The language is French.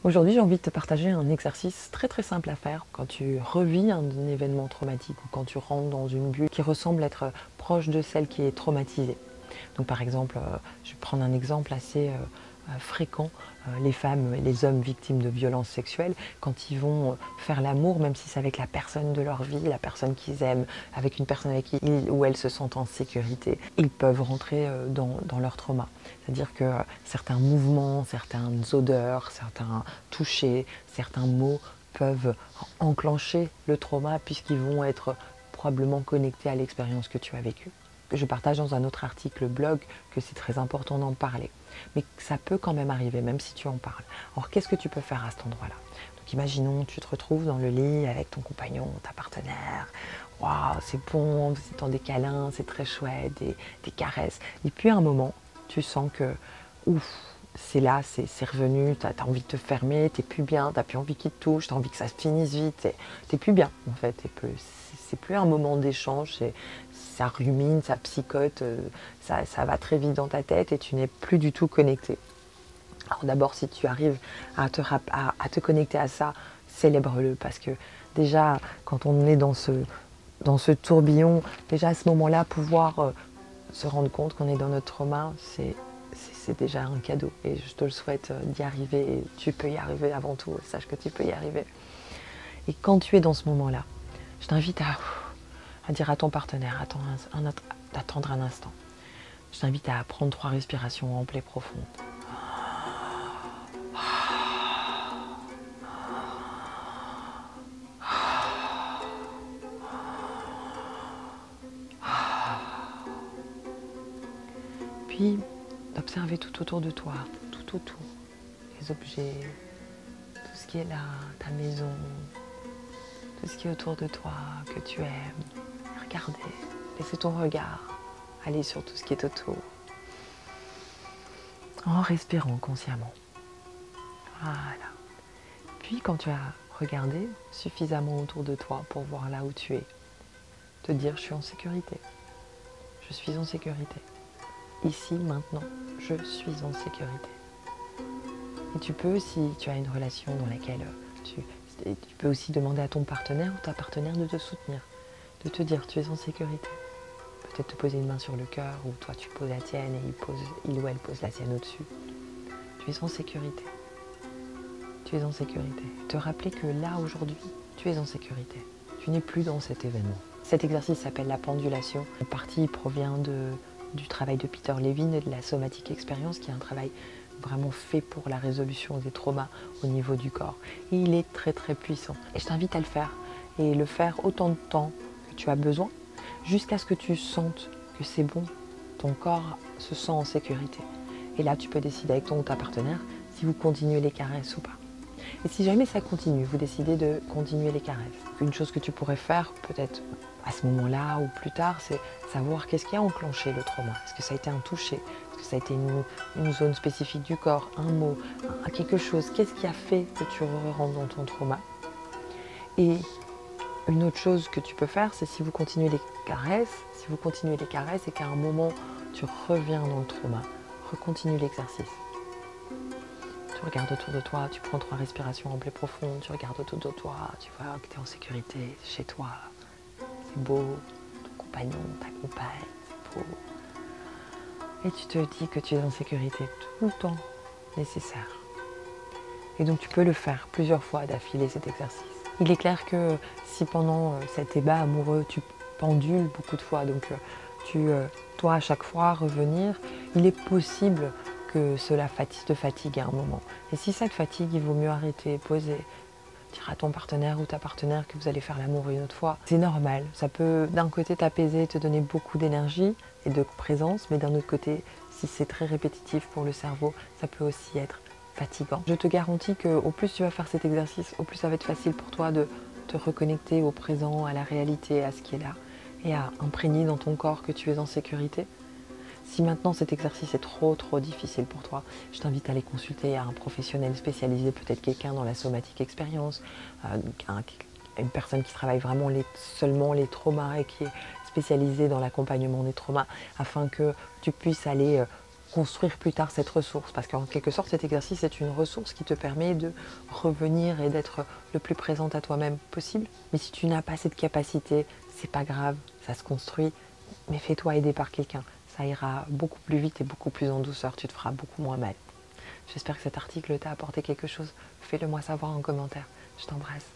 Aujourd'hui, j'ai envie de te partager un exercice très simple à faire quand tu revis un événement traumatique ou quand tu rentres dans une bulle qui ressemble être proche de celle qui est traumatisée. Donc par exemple, je vais prendre un exemple assez fréquent, les femmes et les hommes victimes de violences sexuelles, quand ils vont faire l'amour, même si c'est avec la personne de leur vie, la personne qu'ils aiment, avec une personne avec qui ils ou elles se sentent en sécurité, ils peuvent rentrer dans leur trauma. C'est-à-dire que certains mouvements, certaines odeurs, certains touchés, certains mots peuvent enclencher le trauma puisqu'ils vont être probablement connectés à l'expérience que tu as vécue. Je partage dans un autre article blog que c'est très important d'en parler. Mais ça peut quand même arriver, même si tu en parles. Alors qu'est-ce que tu peux faire à cet endroit-là? Donc imaginons, tu te retrouves dans le lit avec ton compagnon, ta partenaire. Waouh, c'est bon, c'est dans des câlins, c'est très chouette, des caresses. Et puis à un moment, tu sens que, ouf, c'est là, c'est revenu, tu as envie de te fermer, t'es plus bien, t'as plus envie qu'il te touche, t'as envie que ça se finisse vite, t'es plus bien en fait, c'est plus un moment d'échange, ça rumine, ça psychote, ça va très vite dans ta tête et tu n'es plus du tout connecté. Alors d'abord, si tu arrives à te connecter à ça, célèbre-le parce que déjà, quand on est dans ce tourbillon, déjà à ce moment-là, pouvoir se rendre compte qu'on est dans notre trauma, c'est déjà un cadeau. Et je te le souhaite d'y arriver. Et tu peux y arriver avant tout. Sache que tu peux y arriver. Et quand tu es dans ce moment-là, je t'invite à dire à ton partenaire, d'attendre un instant. Je t'invite à prendre 3 respirations amples et profondes. Puis, d'observer tout autour de toi, tout autour. Les objets, tout ce qui est là, ta maison, tout ce qui est autour de toi, que tu aimes. Regardez, laissez ton regard aller sur tout ce qui est autour. En respirant consciemment. Voilà. Puis quand tu as regardé suffisamment autour de toi pour voir là où tu es, te dire je suis en sécurité. Je suis en sécurité. Ici, maintenant, je suis en sécurité. Et tu peux, si tu as une relation dans laquelle tu peux aussi demander à ton partenaire ou ta partenaire de te soutenir, de te dire tu es en sécurité. Peut-être te poser une main sur le cœur ou toi tu poses la tienne et il ou elle pose la sienne au-dessus. Tu es en sécurité. Tu es en sécurité. Te rappeler que là, aujourd'hui, tu es en sécurité. Tu n'es plus dans cet événement. Cet exercice s'appelle la pendulation. Une partie provient du travail de Peter Levine et de la somatic experience, qui est un travail vraiment fait pour la résolution des traumas au niveau du corps. Et il est très puissant. Et je t'invite à le faire. Et le faire autant de temps que tu as besoin, jusqu'à ce que tu sentes que c'est bon. Ton corps se sent en sécurité. Et là, tu peux décider avec ton ou ta partenaire si vous continuez les caresses ou pas. Et si jamais ça continue, vous décidez de continuer les caresses. Une chose que tu pourrais faire, peut-être à ce moment-là ou plus tard, c'est savoir qu'est-ce qui a enclenché le trauma. Est-ce que ça a été un toucher? Est-ce que ça a été une zone spécifique du corps, un mot, quelque chose? Qu'est-ce qui a fait que tu rentres dans ton trauma? Et une autre chose que tu peux faire, c'est si vous continuez les caresses, et qu'à un moment, tu reviens dans le trauma, recontinue l'exercice. Tu regardes autour de toi, tu prends 3 respirations amples et profondes, tu regardes autour de toi, tu vois que tu es en sécurité, chez toi, c'est beau, ton compagnon, ta compagne, c'est beau. Et tu te dis que tu es en sécurité tout le temps nécessaire. Et donc tu peux le faire plusieurs fois d'affilée cet exercice. Il est clair que si pendant cet débat amoureux, tu pendules beaucoup de fois, donc tu dois à chaque fois revenir, il est possible que cela te fatigue à un moment. Et si ça te fatigue, il vaut mieux arrêter, poser, dire à ton partenaire ou ta partenaire que vous allez faire l'amour une autre fois. C'est normal, ça peut d'un côté t'apaiser, te donner beaucoup d'énergie et de présence, mais d'un autre côté, si c'est très répétitif pour le cerveau, ça peut aussi être fatigant. Je te garantis qu'au plus tu vas faire cet exercice, au plus ça va être facile pour toi de te reconnecter au présent, à la réalité, à ce qui est là, et à imprégner dans ton corps que tu es en sécurité. Si maintenant cet exercice est trop difficile pour toi, je t'invite à aller consulter un professionnel spécialisé, peut-être quelqu'un dans la somatic experience, une personne qui travaille vraiment seulement les traumas et qui est spécialisée dans l'accompagnement des traumas, afin que tu puisses aller construire plus tard cette ressource. Parce qu'en quelque sorte, cet exercice est une ressource qui te permet de revenir et d'être le plus présente à toi-même possible. Mais si tu n'as pas cette capacité, c'est pas grave, ça se construit. Mais fais-toi aider par quelqu'un. Ça ira beaucoup plus vite et beaucoup plus en douceur. Tu te feras beaucoup moins mal. J'espère que cet article t'a apporté quelque chose. Fais-le moi savoir en commentaire. Je t'embrasse.